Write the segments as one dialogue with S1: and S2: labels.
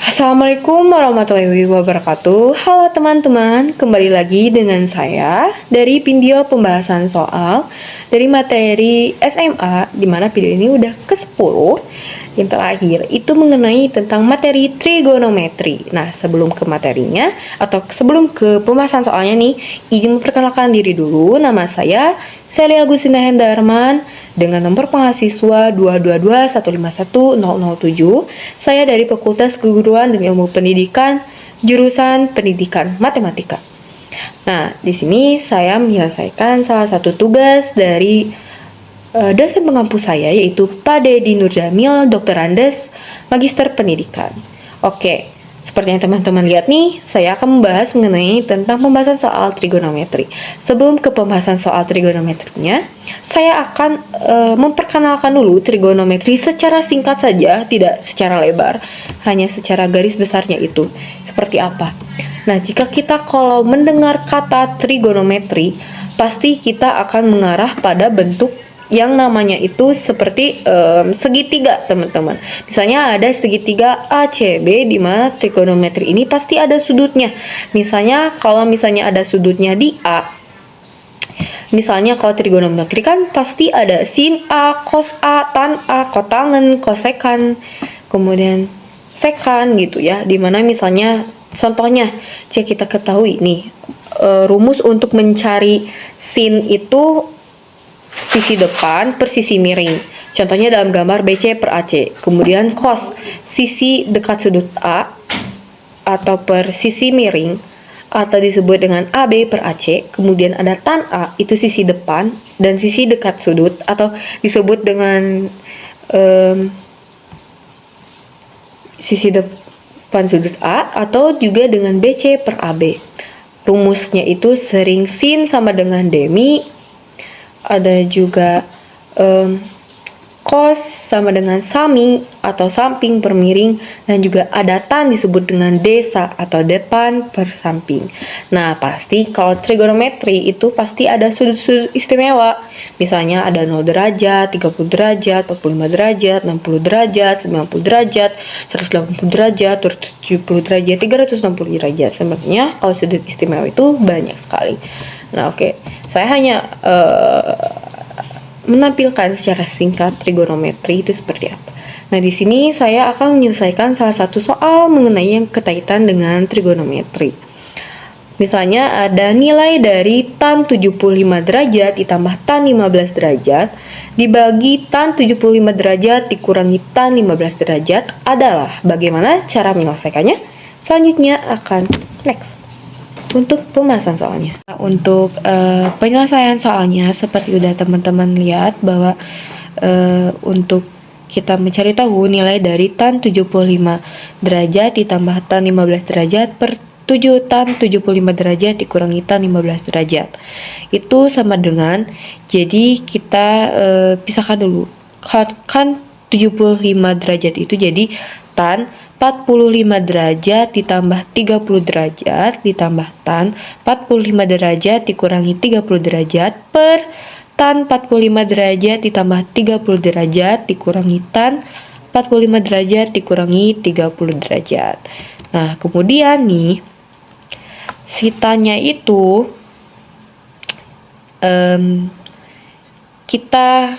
S1: Assalamualaikum warahmatullahi wabarakatuh. Halo teman-teman, kembali lagi dengan saya dari video pembahasan soal dari materi SMA, di mana video ini udah ke-10. Yang terakhir itu mengenai tentang materi trigonometri. Nah, sebelum ke materinya atau sebelum ke pembahasan soalnya nih, izin memperkenalkan diri dulu. Nama saya Sally Agustina Hendarman dengan nomor mahasiswa 222151007. Saya dari Fakultas Keguruan dan Ilmu Pendidikan, jurusan Pendidikan Matematika. Nah, di sini saya menyelesaikan salah satu tugas dari dosen pengampu saya, yaitu Pak Dedi Nurjamil, Dr. Andes, Magister Pendidikan. Oke, seperti yang teman-teman lihat nih, saya akan membahas mengenai tentang pembahasan soal trigonometri. Sebelum ke pembahasan soal trigonometrinya, saya akan memperkenalkan dulu trigonometri secara singkat saja, tidak secara lebar, hanya secara garis besarnya itu. Seperti apa? Nah, jika kita kalau mendengar kata trigonometri, pasti kita akan mengarah pada bentuk yang namanya itu seperti segitiga, teman-teman. Misalnya ada segitiga ACB, di mana trigonometri ini pasti ada sudutnya. Misalnya kalau misalnya ada sudutnya di A, misalnya kalau trigonometri kan pasti ada sin A, cos A, tan A, kotangen, kosekan, kemudian sekan gitu ya. Dimana misalnya contohnya, jika kita ketahui nih rumus untuk mencari sin itu sisi depan per sisi miring. Contohnya dalam gambar BC per AC. Kemudian cos, sisi dekat sudut A atau per sisi miring atau disebut dengan AB per AC. Kemudian ada tan A, itu sisi depan dan sisi dekat sudut atau disebut dengan sisi depan sudut A atau juga dengan BC per AB. Rumusnya itu sering sin sama dengan demi, ada juga cos sama dengan sami atau samping per miring, dan juga ada tan disebut dengan desa atau depan per samping. Nah, pasti kalau trigonometri itu pasti ada sudut-sudut istimewa. Misalnya ada 0 derajat, 30 derajat, 45 derajat, 60 derajat, 90 derajat, 180 derajat, 270 derajat, 360 derajat. Sebenarnya kalau sudut istimewa itu banyak sekali. Nah, oke. Saya hanya menampilkan secara singkat trigonometri itu seperti apa. Nah, di sini saya akan menyelesaikan salah satu soal mengenai yang berkaitan dengan trigonometri. Misalnya ada nilai dari tan 75 derajat ditambah tan 15 derajat dibagi tan 75 derajat dikurangi tan 15 derajat adalah. Bagaimana cara menyelesaikannya? Selanjutnya akan next. Untuk pembahasan soalnya, untuk penyelesaian soalnya seperti udah teman-teman lihat bahwa untuk kita mencari tahu nilai dari tan 75 derajat ditambah tan 15 derajat per 7 tan 75 derajat dikurangi tan 15 derajat itu sama dengan, jadi kita pisahkan dulu, kan 75 derajat itu jadi tan 45 derajat ditambah 30 derajat ditambah tan 45 derajat dikurangi 30 derajat per tan 45 derajat ditambah 30 derajat dikurangi tan 45 derajat dikurangi 30 derajat. Nah, kemudian nih sitanya itu kita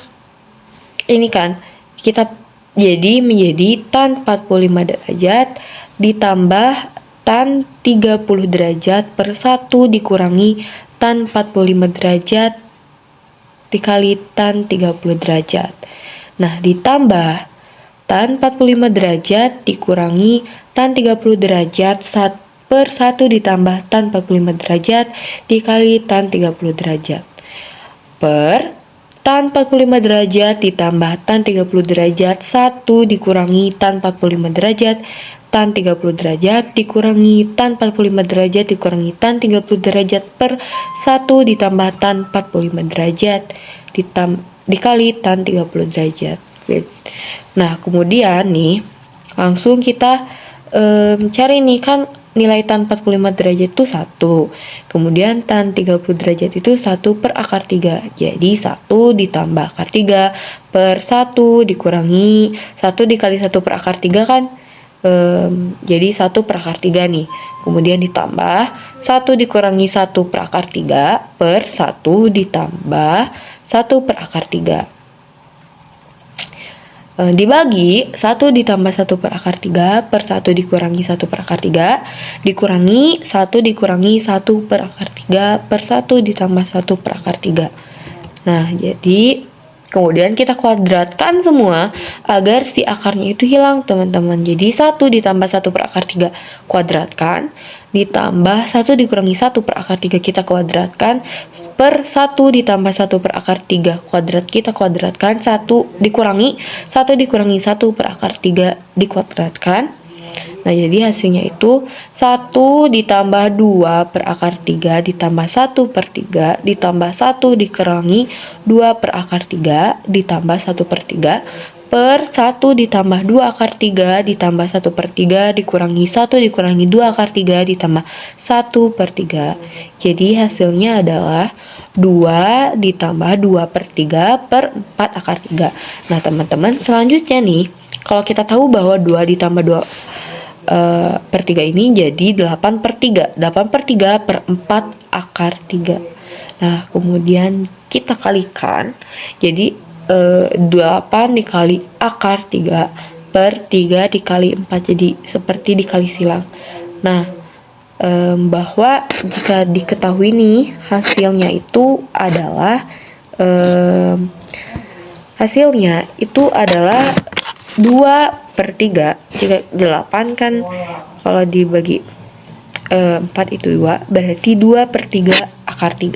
S1: ini kan kita jadi menjadi tan 45 derajat ditambah tan 30 derajat per 1 dikurangi tan 45 derajat dikali tan 30 derajat. Nah, ditambah tan 45 derajat dikurangi tan 30 derajat per 1 ditambah tan 45 derajat dikali tan 30 derajat per tan 45 derajat ditambah tan 30 derajat 1 dikurangi tan 45 derajat tan 30 derajat dikurangi tan 45 derajat dikurangi tan 30 derajat per 1 ditambah tan 45 derajat dikali tan 30 derajat. Nah, kemudian nih langsung kita cari nih, kan nilai tan 45 derajat itu 1. Kemudian tan 30 derajat itu 1 per akar 3. Jadi 1 ditambah akar 3 per 1 dikurangi 1 dikali 1 per akar 3 kan Jadi 1 per akar 3 nih. Kemudian ditambah 1 dikurangi 1 per akar 3 per 1 ditambah 1 per akar 3. Dibagi 1 ditambah 1 per akar 3 per 1 dikurangi 1 per akar 3 dikurangi 1 dikurangi 1 per akar 3 per 1 ditambah 1 per akar 3. Nah, jadi kemudian kita kuadratkan semua agar si akarnya itu hilang, teman-teman. Jadi 1 ditambah 1 per akar 3 kuadratkan, ditambah 1 dikurangi 1 per akar 3 kita kuadratkan, per 1 ditambah 1 per akar 3 kuadrat kita kuadratkan, 1 dikurangi 1 per akar 3 dikuadratkan. Nah, jadi hasilnya itu 1 ditambah 2 per akar 3 ditambah 1 per 3 ditambah 1 dikurangi 2 per akar 3 ditambah 1 per 3 per 1 ditambah 2 akar 3 ditambah 1 per 3 dikurangi 1 dikurangi 2 akar 3 ditambah 1 per 3. Jadi hasilnya adalah 2 ditambah 2 per 3 per 4 akar 3. Nah, teman-teman, selanjutnya nih, kalau kita tahu bahwa 2 ditambah 2 per 3 ini jadi 8 per 3. 8 per 3 per 4 akar 3. Nah, kemudian kita kalikan. Jadi 8 dikali akar 3 per 3 dikali 4. Jadi seperti dikali silang. Nah, bahwa jika diketahui nih hasilnya itu adalah 2 per 3. Jika 8 kan kalau dibagi 4 itu 2, berarti 2 per 3 akar 3.